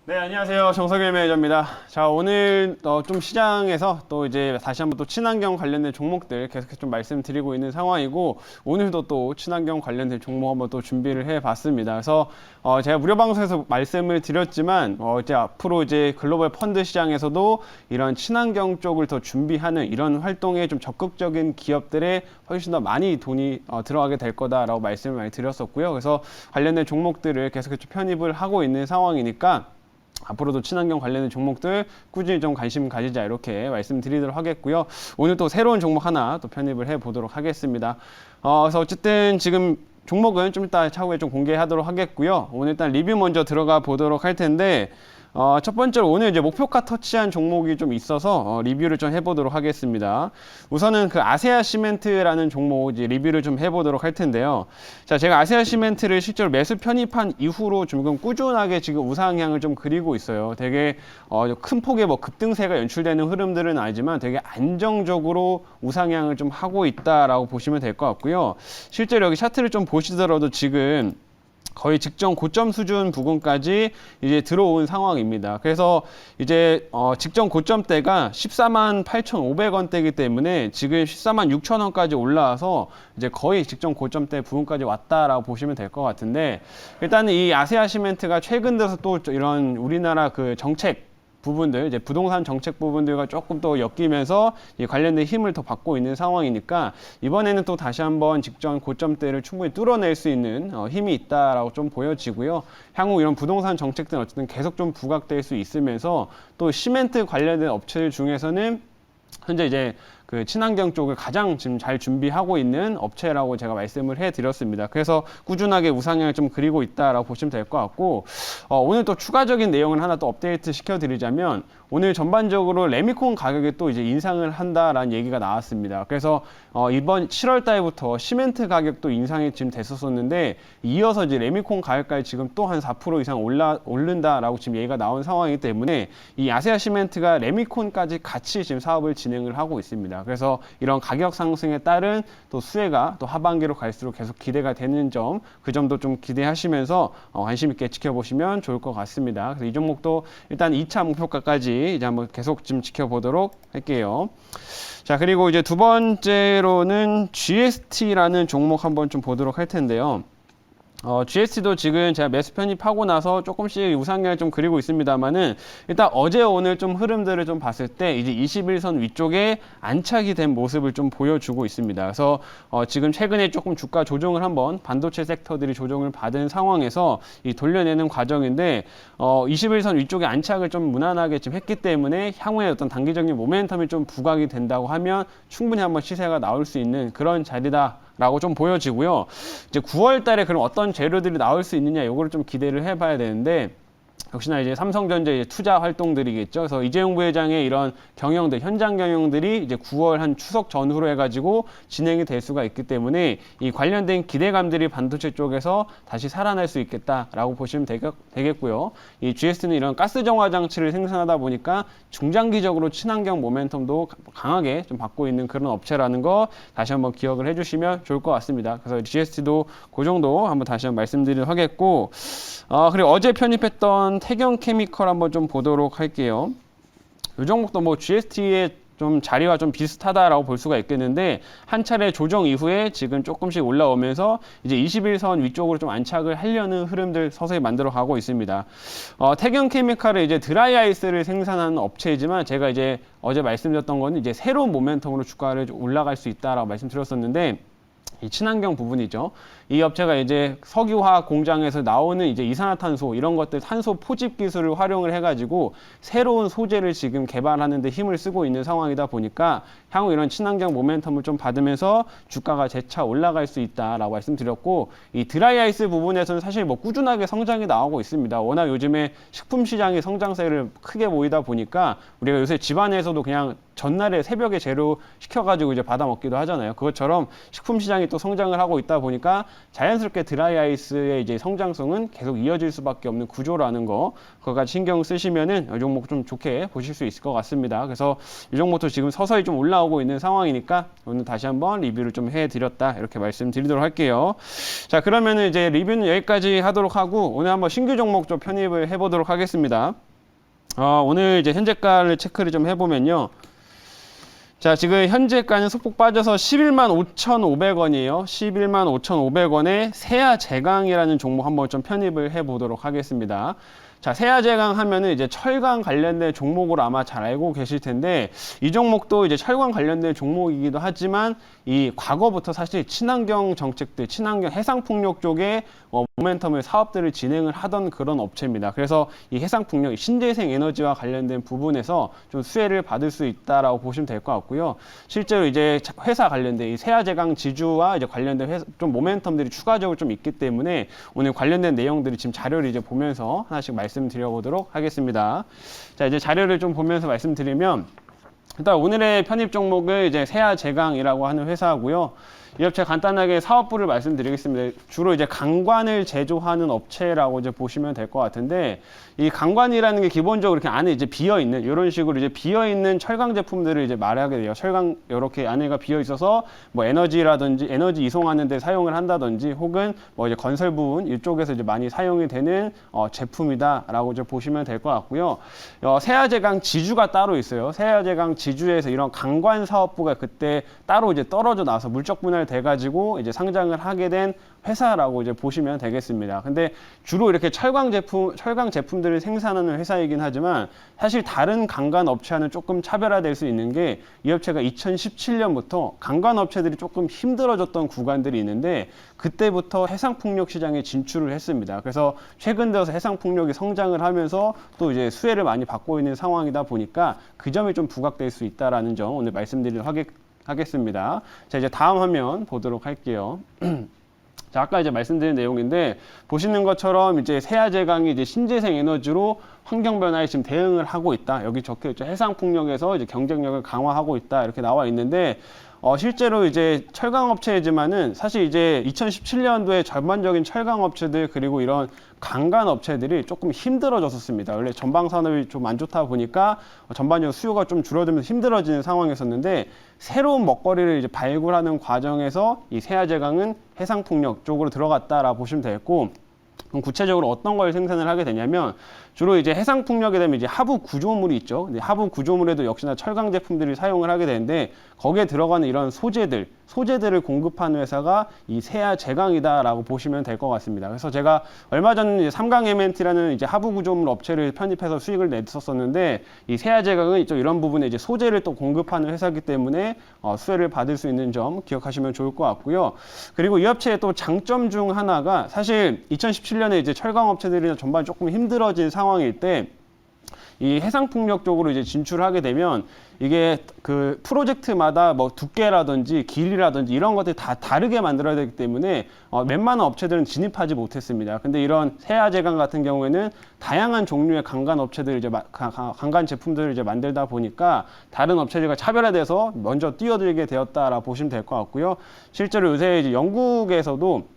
네, 안녕하세요. 정석일 매니저입니다. 자, 오늘 좀 시장에서 또 이제 다시 한번 또 친환경 관련된 종목들 계속해서 좀 말씀드리고 있는 상황이고, 오늘도 또 친환경 관련된 종목 한번 또 준비를 해 봤습니다. 그래서 제가 무료 방송에서 말씀을 드렸지만 이제 앞으로 이제 글로벌 펀드 시장에서도 이런 친환경 쪽을 더 준비하는 이런 활동에 좀 적극적인 기업들에 훨씬 더 많이 돈이 들어가게 될 거다라고 말씀을 많이 드렸었고요. 그래서 관련된 종목들을 계속해서 편입을 하고 있는 상황이니까 앞으로도 친환경 관련된 종목들 꾸준히 좀 관심 가지자, 이렇게 말씀드리도록 하겠고요. 오늘 또 새로운 종목 하나 또 편입을 해 보도록 하겠습니다. 그래서 어쨌든 지금 종목은 좀 이따 차후에 좀 공개하도록 하겠고요. 오늘 일단 리뷰 먼저 들어가 보도록 할 텐데, 첫 번째로 오늘 이제 목표가 터치한 종목이 좀 있어서 리뷰를 좀 해보도록 하겠습니다. 우선은 그 아세아 시멘트라는 종목 이제 리뷰를 좀 해보도록 할 텐데요. 자, 제가 아세아 시멘트를 실제로 매수 편입한 이후로 지금 꾸준하게 지금 우상향을 좀 그리고 있어요. 되게 큰 폭의 뭐 급등세가 연출되는 흐름들은 아니지만 되게 안정적으로 우상향을 좀 하고 있다라고 보시면 될 것 같고요. 실제로 여기 차트를 좀 보시더라도 지금 거의 직전 고점 수준 부근까지 이제 들어온 상황입니다. 그래서 이제 직전 고점대가 14만 8,500원대이기 때문에 지금 14만 6천원까지 올라와서 이제 거의 직전 고점대 부근까지 왔다라고 보시면 될 것 같은데, 일단은 이 아세아 시멘트가 최근 들어서 또 이런 우리나라 그 정책 부분들, 이제 부동산 정책 부분들과 조금 더 엮이면서 관련된 힘을 더 받고 있는 상황이니까, 이번에는 또 다시 한번 직전 고점대를 충분히 뚫어낼 수 있는 힘이 있다라고 좀 보여지고요. 향후 이런 부동산 정책들은 어쨌든 계속 좀 부각될 수 있으면서, 또 시멘트 관련된 업체들 중에서는 현재 이제 그 친환경 쪽을 가장 지금 잘 준비하고 있는 업체라고 제가 말씀을 해드렸습니다. 그래서 꾸준하게 우상향을 좀 그리고 있다라고 보시면 될 것 같고, 오늘 또 추가적인 내용을 하나 또 업데이트 시켜드리자면, 오늘 전반적으로 레미콘 가격에 또 이제 인상을 한다라는 얘기가 나왔습니다. 그래서 이번 7월 달부터 시멘트 가격도 인상이 지금 됐었는데, 이어서 이제 레미콘 가격까지 지금 또 한 4% 이상 오른다라고 지금 얘기가 나온 상황이기 때문에, 이 아세아 시멘트가 레미콘까지 같이 지금 사업을 진행을 하고 있습니다. 그래서 이런 가격 상승에 따른 또 수혜가 또 하반기로 갈수록 계속 기대가 되는 점, 그 점도 좀 기대하시면서 관심 있게 지켜보시면 좋을 것 같습니다. 그래서 이 종목도 일단 2차 목표가까지 이제 한번 계속 좀 지켜보도록 할게요. 자, 그리고 이제 두 번째로는 GST라는 종목 한번 좀 보도록 할 텐데요. GST도 지금 제가 매수 편입하고 나서 조금씩 우상향을 좀 그리고 있습니다만은, 일단 어제 오늘 좀 흐름들을 좀 봤을 때 이제 21선 위쪽에 안착이 된 모습을 좀 보여주고 있습니다. 그래서 지금 최근에 조금 주가 조정을 한번 반도체 섹터들이 조정을 받은 상황에서 이 돌려내는 과정인데, 21선 위쪽에 안착을 좀 무난하게 지금 했기 때문에 향후에 어떤 단기적인 모멘텀이 좀 부각이 된다고 하면 충분히 한번 시세가 나올 수 있는 그런 자리다 라고 좀 보여지고요. 이제 9월 달에 그럼 어떤 재료들이 나올 수 있느냐, 요거를 좀 기대를 해봐야 되는데, 역시나 이제 삼성전자의 투자 활동들이겠죠. 그래서 이재용 부회장의 이런 경영들, 현장 경영들이 이제 9월 한 추석 전후로 해가지고 진행이 될 수가 있기 때문에, 이 관련된 기대감들이 반도체 쪽에서 다시 살아날 수 있겠다라고 보시면 되겠고요. 이 GS는 이런 가스 정화 장치를 생산하다 보니까 중장기적으로 친환경 모멘텀도 강하게 좀 받고 있는 그런 업체라는 거 다시 한번 기억을 해주시면 좋을 것 같습니다. 그래서 GST도 그 정도 한번 다시 한번 말씀드리도록 하겠고, 그리고 어제 편입했던 태경 케미컬 한번 좀 보도록 할게요. 이 종목도 뭐 GST의 좀 자리와 좀 비슷하다라고 볼 수가 있겠는데, 한 차례 조정 이후에 지금 조금씩 올라오면서 이제 21선 위쪽으로 좀 안착을 하려는 흐름들 서서히 만들어 가고 있습니다. 태경 케미칼은 이제 드라이 아이스를 생산하는 업체이지만, 제가 이제 어제 말씀드렸던 거는 이제 새로운 모멘텀으로 주가를 올라갈 수 있다라고 말씀드렸었는데, 이 친환경 부분이죠. 이 업체가 이제 석유화학 공장에서 나오는 이제 이산화탄소, 이런 것들 탄소 포집 기술을 활용을 해가지고 새로운 소재를 지금 개발하는 데 힘을 쓰고 있는 상황이다 보니까, 향후 이런 친환경 모멘텀을 좀 받으면서 주가가 재차 올라갈 수 있다라고 말씀드렸고, 이 드라이아이스 부분에서는 사실 뭐 꾸준하게 성장이 나오고 있습니다. 워낙 요즘에 식품 시장이 성장세를 크게 보이다 보니까 우리가 요새 집안에서도 그냥 전날에 새벽에 재료 시켜가지고 이제 받아 먹기도 하잖아요. 그것처럼 식품 시장이 또 성장을 하고 있다 보니까 자연스럽게 드라이 아이스의 이제 성장성은 계속 이어질 수밖에 없는 구조라는 거, 그거까지 신경 쓰시면은 이 종목 좀 좋게 보실 수 있을 것 같습니다. 그래서 이 종목도 지금 서서히 좀 올라오고 있는 상황이니까 오늘 다시 한번 리뷰를 좀 해드렸다, 이렇게 말씀드리도록 할게요. 자, 그러면은 이제 리뷰는 여기까지 하도록 하고 오늘 한번 신규 종목 좀 편입을 해보도록 하겠습니다. 오늘 이제 현재가를 체크를 좀 해보면요. 자, 지금 현재가는 소폭 빠져서 11만 5,500원이에요. 11만 5,500원에 세아제강이라는 종목 한번 좀 편입을 해보도록 하겠습니다. 자, 세아제강 하면은 이제 철강 관련된 종목으로 아마 잘 알고 계실 텐데, 이 종목도 이제 철강 관련된 종목이기도 하지만 이 과거부터 사실 친환경 정책들, 친환경 해상풍력 쪽에 모멘텀을 사업들을 진행을 하던 그런 업체입니다. 그래서 이 해상풍력, 신재생 에너지와 관련된 부분에서 좀 수혜를 받을 수 있다라고 보시면 될 것 같고요. 실제로 이제 회사 관련된 이 세아제강 지주와 이제 관련된 좀 모멘텀들이 추가적으로 좀 있기 때문에 오늘 관련된 내용들을 지금 자료를 이제 보면서 하나씩 말씀드려보도록 하겠습니다. 자, 이제 자료를 좀 보면서 말씀드리면, 일단 오늘의 편입 종목은 이제 세아제강이라고 하는 회사고요. 이 업체 간단하게 사업부를 말씀드리겠습니다. 주로 이제 강관을 제조하는 업체라고 이제 보시면 될 것 같은데, 이 강관이라는 게 기본적으로 이렇게 안에 이제 비어 있는 이런 식으로 이제 비어 있는 철강 제품들을 이제 말하게 돼요. 철강 이렇게 안에가 비어 있어서 뭐 에너지라든지 에너지 이송하는 데 사용을 한다든지 혹은 뭐 이제 건설 부분 이쪽에서 이제 많이 사용이 되는 제품이다라고 이제 보시면 될 것 같고요. 세아제강 지주가 따로 있어요. 세아제강 지주에서 이런 강관 사업부가 그때 따로 이제 떨어져 나와서 물적 분할 돼가지고 이제 상장을 하게 된 회사라고 이제 보시면 되겠습니다. 근데 주로 이렇게 철강 제품들을 생산하는 회사이긴 하지만 사실 다른 강간 업체와는 조금 차별화될 수 있는 게, 이 업체가 2017년부터 강간 업체들이 조금 힘들어졌던 구간들이 있는데 그때부터 해상풍력 시장에 진출을 했습니다. 그래서 최근 들어서 해상풍력이 성장을 하면서 또 이제 수혜를 많이 받고 있는 상황이다 보니까 그 점이 좀 부각될 수 있다라는 점 오늘 말씀드리도록 하겠습니다. 자, 이제 다음 화면 보도록 할게요. 자, 아까 이제 말씀드린 내용인데, 보시는 것처럼 이제 세아제강이 이제 신재생 에너지로 환경 변화에 지금 대응을 하고 있다. 여기 적혀 있죠. 해상풍력에서 이제 경쟁력을 강화하고 있다. 이렇게 나와 있는데, 실제로 이제 철강 업체이지만은 사실 이제 2017년도에 전반적인 철강 업체들 그리고 이런 강간 업체들이 조금 힘들어졌었습니다. 원래 전방 산업이 좀 안 좋다 보니까 전반적으로 수요가 좀 줄어들면서 힘들어지는 상황이었었는데, 새로운 먹거리를 이제 발굴하는 과정에서 이 세아제강은 해상풍력 쪽으로 들어갔다라 보시면 되겠고, 그럼 구체적으로 어떤 걸 생산을 하게 되냐면, 주로 이제 해상풍력에 되면 이제 하부 구조물이 있죠. 근데 하부 구조물에도 역시나 철강 제품들이 사용을 하게 되는데, 거기에 들어가는 이런 소재들을 공급하는 회사가 이 세아제강이다라고 보시면 될 것 같습니다. 그래서 제가 얼마 전 이제 삼강 MNT라는 이제 하부 구조물 업체를 편입해서 수익을 냈었는데, 이 세아제강은 이런 부분에 이제 소재를 또 공급하는 회사이기 때문에 수혜를 받을 수 있는 점 기억하시면 좋을 것 같고요. 그리고 이 업체의 또 장점 중 하나가, 사실 2017년에 이제 철강 업체들이나 전반 조금 힘들어진 상황일 때 이 해상풍력 쪽으로 이제 진출하게 되면 이게 그 프로젝트마다 뭐 두께라든지 길이라든지 이런 것들이 다 다르게 만들어야 되기 때문에 웬만한 업체들은 진입하지 못했습니다. 근데 이런 세아제강 같은 경우에는 다양한 종류의 강간 업체들 이제 강간 제품들을 이제 만들다 보니까 다른 업체들과 차별화돼서 먼저 뛰어들게 되었다라 보시면 될 것 같고요. 실제로 요새 이제 영국에서도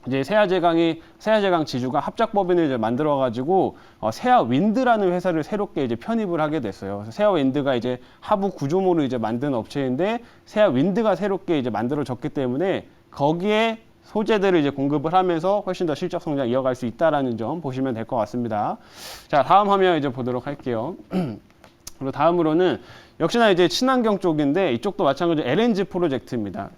이제 세아제강 지주가 합작법인을 이제 만들어가지고 세아윈드라는 회사를 새롭게 이제 편입을 하게 됐어요. 그래서 세아윈드가 이제 하부 구조물을 이제 만든 업체인데, 세아윈드가 새롭게 이제 만들어졌기 때문에 거기에 소재들을 이제 공급을 하면서 훨씬 더 실적 성장 이어갈 수 있다라는 점 보시면 될 것 같습니다. 자, 다음 화면 이제 보도록 할게요. 그리고 다음으로는 역시나 이제 친환경 쪽인데, 이쪽도 마찬가지로 LNG 프로젝트입니다.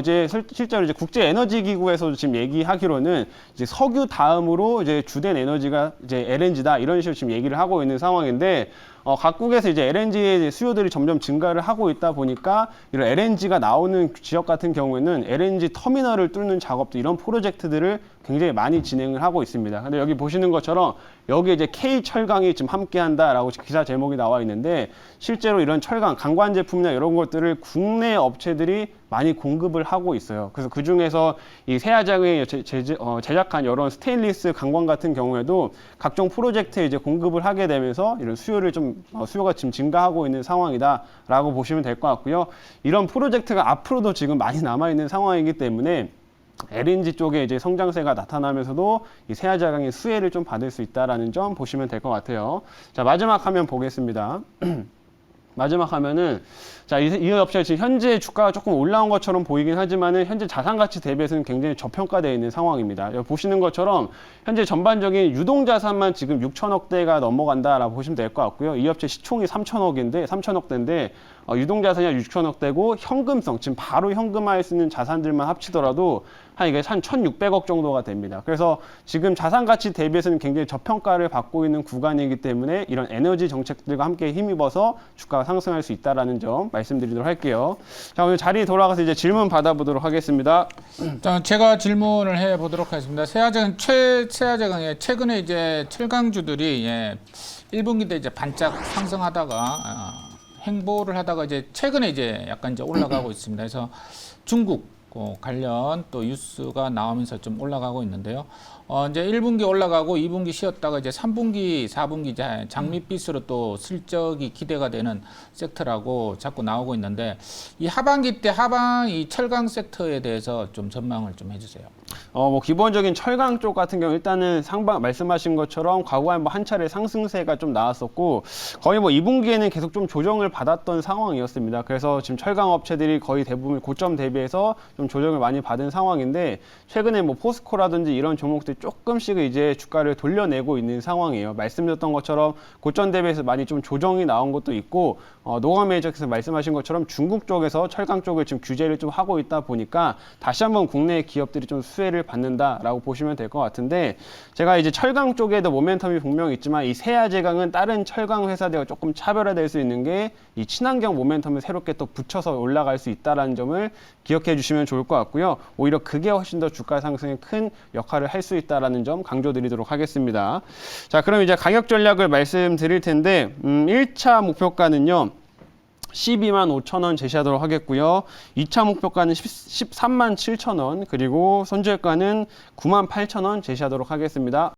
이제 실제로 이제 국제 에너지 기구에서도 지금 얘기하기로는 이제 석유 다음으로 이제 주된 에너지가 이제 LNG다, 이런 식으로 지금 얘기를 하고 있는 상황인데, 각국에서 이제 LNG의 수요들이 점점 증가를 하고 있다 보니까 이런 LNG가 나오는 지역 같은 경우에는 LNG 터미널을 뚫는 작업도, 이런 프로젝트들을 굉장히 많이 진행을 하고 있습니다. 근데 여기 보시는 것처럼 여기 이제 K철강이 지금 함께 한다라고 기사 제목이 나와 있는데, 실제로 이런 철강, 강관 제품이나 이런 것들을 국내 업체들이 많이 공급을 하고 있어요. 그래서 그 중에서 이 세아장이 제작한 이런 스테인리스 강관 같은 경우에도 각종 프로젝트에 이제 공급을 하게 되면서 이런 수요가 지금 증가하고 있는 상황이다라고 보시면 될 것 같고요. 이런 프로젝트가 앞으로도 지금 많이 남아 있는 상황이기 때문에 LNG 쪽에 이제 성장세가 나타나면서도 이 세아자강의 수혜를 좀 받을 수 있다라는 점 보시면 될 것 같아요. 자, 마지막 화면 보겠습니다. 마지막 화면은 자, 이 업체 지금 현재 주가가 조금 올라온 것처럼 보이긴 하지만은 현재 자산 가치 대비해서는 굉장히 저평가되어 있는 상황입니다. 여기 보시는 것처럼 현재 전반적인 유동 자산만 지금 6천억대가 넘어간다라고 보시면 될 것 같고요. 이 업체 시총이 3천억대인데 유동 자산이 6천억대고 현금성 지금 바로 현금화할 수 있는 자산들만 합치더라도 이게 한 1,600억 정도가 됩니다. 그래서 지금 자산 가치 대비해서는 굉장히 저평가를 받고 있는 구간이기 때문에 이런 에너지 정책들과 함께 힘입어서 주가가 상승할 수 있다라는 점 말씀드리도록 할게요. 자, 오늘 자리 돌아가서 이제 질문 받아보도록 하겠습니다. 자, 제가 질문을 해보도록 하겠습니다. 세아제강에 최근에 이제 철강주들이 1분기 때 이제 반짝 상승하다가 횡보를 하다가 이제 최근에 이제 약간 이제 올라가고 있습니다. 그래서 중국 관련 또 뉴스가 나오면서 좀 올라가고 있는데요. 이제 1분기 올라가고 2분기 쉬었다가 이제 3분기, 4분기 이제 장밋빛으로 또 실적이 기대가 되는 섹터라고 자꾸 나오고 있는데 이 하반기 때 이 철강 섹터에 대해서 좀 전망을 좀 해주세요. 뭐 기본적인 철강 쪽 같은 경우 일단은 말씀하신 것처럼 과거에 뭐 한 차례 상승세가 좀 나왔었고 거의 뭐 2분기에는 계속 좀 조정을 받았던 상황이었습니다. 그래서 지금 철강 업체들이 거의 대부분 고점 대비해서 좀 조정을 많이 받은 상황인데 최근에 뭐 포스코라든지 이런 종목들 조금씩 이제 주가를 돌려내고 있는 상황이에요. 말씀드렸던 것처럼 고점 대비해서 많이 좀 조정이 나온 것도 있고 노광매저께서 말씀하신 것처럼 중국 쪽에서 철강 쪽을 지금 규제를 좀 하고 있다 보니까 다시 한번 국내 기업들이 좀 수혜를 받는다라고 보시면 될 것 같은데 제가 이제 철강 쪽에도 모멘텀이 분명히 있지만 이 세아제강은 다른 철강 회사들과 조금 차별화될 수 있는 게 이 친환경 모멘텀을 새롭게 또 붙여서 올라갈 수 있다는 점을 기억해 주시면 좋을 것 같고요. 오히려 그게 훨씬 더 주가 상승에 큰 역할을 할 수 있다는 점 강조드리도록 하겠습니다. 자, 그럼 이제 가격 전략을 말씀드릴 텐데 1차 목표가는요. 12만 5천 원 제시하도록 하겠고요. 2차 목표가는 13만 7천 원 그리고 손절가는 9만 8천 원 제시하도록 하겠습니다.